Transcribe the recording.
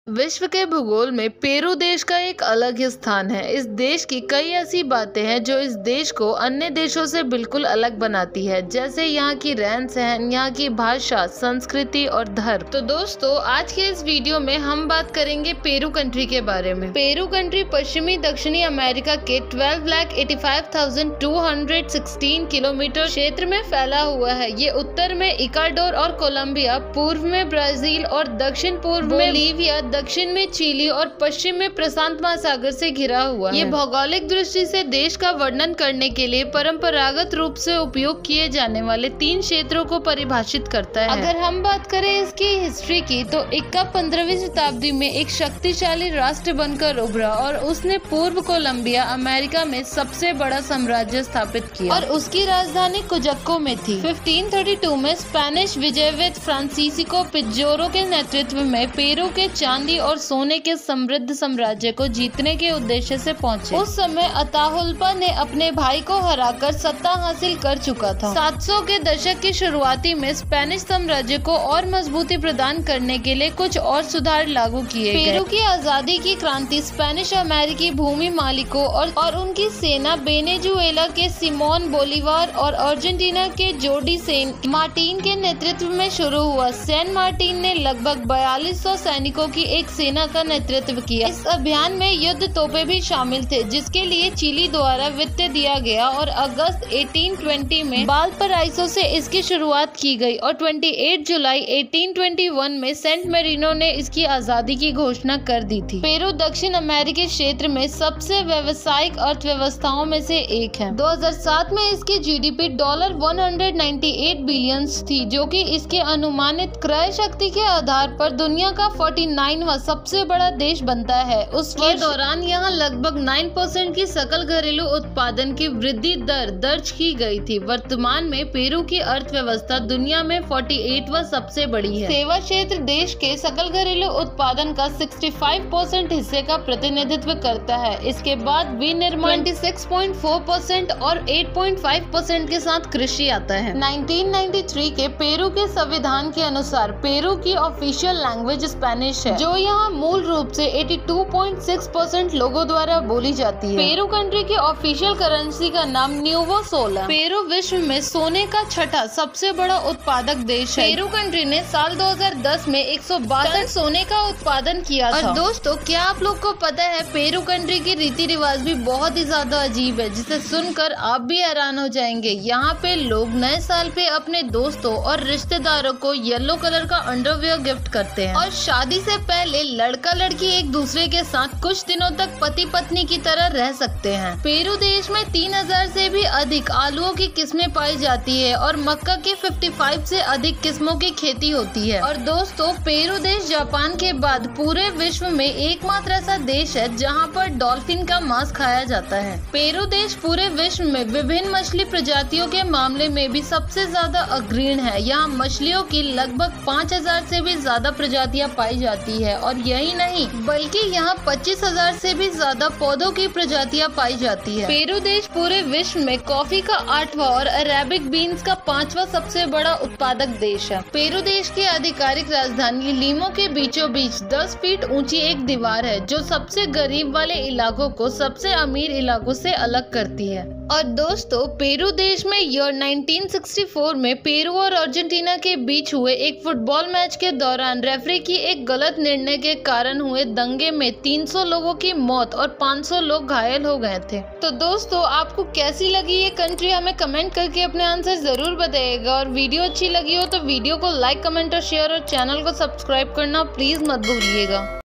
विश्व के भूगोल में पेरू देश का एक अलग ही स्थान है। इस देश की कई ऐसी बातें हैं जो इस देश को अन्य देशों से बिल्कुल अलग बनाती है, जैसे यहाँ की रहन सहन, यहाँ की भाषा, संस्कृति और धर्म। तो दोस्तों, आज के इस वीडियो में हम बात करेंगे पेरू कंट्री के बारे में। पेरू कंट्री पश्चिमी दक्षिणी अमेरिका के 12,85,216 किलोमीटर क्षेत्र में फैला हुआ है। ये उत्तर में इक्वाडोर और कोलंबिया, पूर्व में ब्राजील और दक्षिण पूर्व में बोलीविया, दक्षिण में चिली और पश्चिम में प्रशांत महासागर से घिरा हुआ है। ये भौगोलिक दृष्टि से देश का वर्णन करने के लिए परंपरागत रूप से उपयोग किए जाने वाले 3 क्षेत्रों को परिभाषित करता है। अगर हम बात करें इसकी हिस्ट्री की, तो इक्का 15वीं शताब्दी में एक शक्तिशाली राष्ट्र बनकर उभरा और उसने पूर्व कोलंबिया अमेरिका में सबसे बड़ा साम्राज्य स्थापित किया और उसकी राजधानी कुजक्को में थी। 1532 में स्पेनिश विजयविद फ्रांसिस्को पिज्जोरो के नेतृत्व में पेरू के चांदी और सोने के समृद्ध साम्राज्य को जीतने के उद्देश्य से पहुंचे। उस समय अताहुल्पा ने अपने भाई को हराकर सत्ता हासिल कर चुका था। 700 के दशक की शुरुआती में स्पेनिश साम्राज्य को और मजबूती प्रदान करने के लिए कुछ और सुधार लागू किए गए। पेरू की आजादी की क्रांति स्पेनिश अमेरिकी भूमि मालिकों और उनकी सेना वेनेजुएला के सिमोन बोलीवार और अर्जेंटीना के जोडी सेन मार्टिन के नेतृत्व में शुरू हुआ। सैन मार्टिन ने लगभग 4200 सैनिकों की एक सेना का नेतृत्व किया। इस अभियान में युद्ध तोपें भी शामिल थे, जिसके लिए चिली द्वारा वित्त दिया गया और अगस्त 1820 में वालपराइसो से इसकी शुरुआत की गई और 28 जुलाई 1821 में सेंट मेरिनो ने इसकी आजादी की घोषणा कर दी थी। पेरू दक्षिण अमेरिकी क्षेत्र में सबसे व्यावसायिक अर्थव्यवस्थाओं में से एक है। 2007 में इसकी जीडीपी $198 बिलियन थी, जो कि इसके अनुमानित क्रय शक्ति के आधार पर दुनिया का 49वां सबसे बड़ा देश बनता है। उसके दौरान यहाँ लगभग 9% की सकल घरेलू उत्पादन की वृद्धि दर दर्ज की गई थी। वर्तमान में पेरू की अर्थव्यवस्था दुनिया में 48वां सबसे बड़ी है। सेवा क्षेत्र देश के सकल घरेलू उत्पादन का 65% हिस्से का प्रतिनिधित्व करता है। इसके बाद विनिर्माण 26.4% और 8.5% के साथ कृषि आता है। 1993 के पेरू के संविधान के अनुसार पेरू की ऑफिशियल लैंग्वेज स्पेनिश है, जो यहाँ मूल रूप से 82.6% लोगों द्वारा बोली जाती है। पेरू कंट्री की ऑफिशियल करेंसी का नाम न्यूवो सोल है। पेरू विश्व में सोने का छठा सबसे बड़ा उत्पादक देश है। पेरू कंट्री ने साल 2010 में 162 सोने का उत्पादन किया था। और दोस्तों, क्या आप लोग को पता है पेरू कंट्री की रीति रिवाज भी बहुत ही ज्यादा अजीब है, जिसे सुनकर आप भी हैरान हो जाएंगे। यहाँ पे लोग नए साल पे अपने दोस्तों और रिश्तेदारों को येलो कलर का अंडरवियर गिफ्ट करते हैं और शादी से पहले लड़का लड़की एक दूसरे के साथ कुछ दिनों तक पति पत्नी की तरह रह सकते हैं। पेरू देश में 3000 से भी अधिक आलूओं की किस्में पाई जाती है और मक्का की 55 से अधिक किस्मों की खेती होती है। और दोस्तों, पेरू देश जापान के बाद पूरे विश्व में एकमात्र ऐसा देश है जहां पर डॉल्फिन का मांस खाया जाता है। पेरू देश पूरे विश्व में विभिन्न मछली प्रजातियों के मामले में भी सबसे ज्यादा अग्रणी है। यहाँ मछलियों की लगभग 5000 से भी ज्यादा प्रजातियां पाई जाती है और यही नहीं बल्कि यहाँ 25,000 से भी ज्यादा पौधों की प्रजातियां पाई जाती है। पेरू देश पूरे विश्व में कॉफी का 8वां और अरेबिक बीन्स का 5वां सबसे बड़ा उत्पादक देश है। पेरू देश की आधिकारिक राजधानी लीमो के बीचों बीच 10 फीट ऊंची एक दीवार है, जो सबसे गरीब वाले इलाकों को सबसे अमीर इलाकों से अलग करती है। और दोस्तों, पेरू देश में ईयर 1964 में पेरू और अर्जेंटीना के बीच हुए एक फुटबॉल मैच के दौरान रेफरी की एक गलत निर्णय के कारण हुए दंगे में 300 लोगों की मौत और 500 लोग घायल हो गए थे। तो दोस्तों, आपको कैसी लगी ये कंट्री, हमें कमेंट करके अपने आंसर जरूर बताइएगा। और वीडियो अच्छी लगी हो तो वीडियो को लाइक, कमेंट और शेयर और चैनल को सब्सक्राइब करना प्लीज मत भूलिएगा।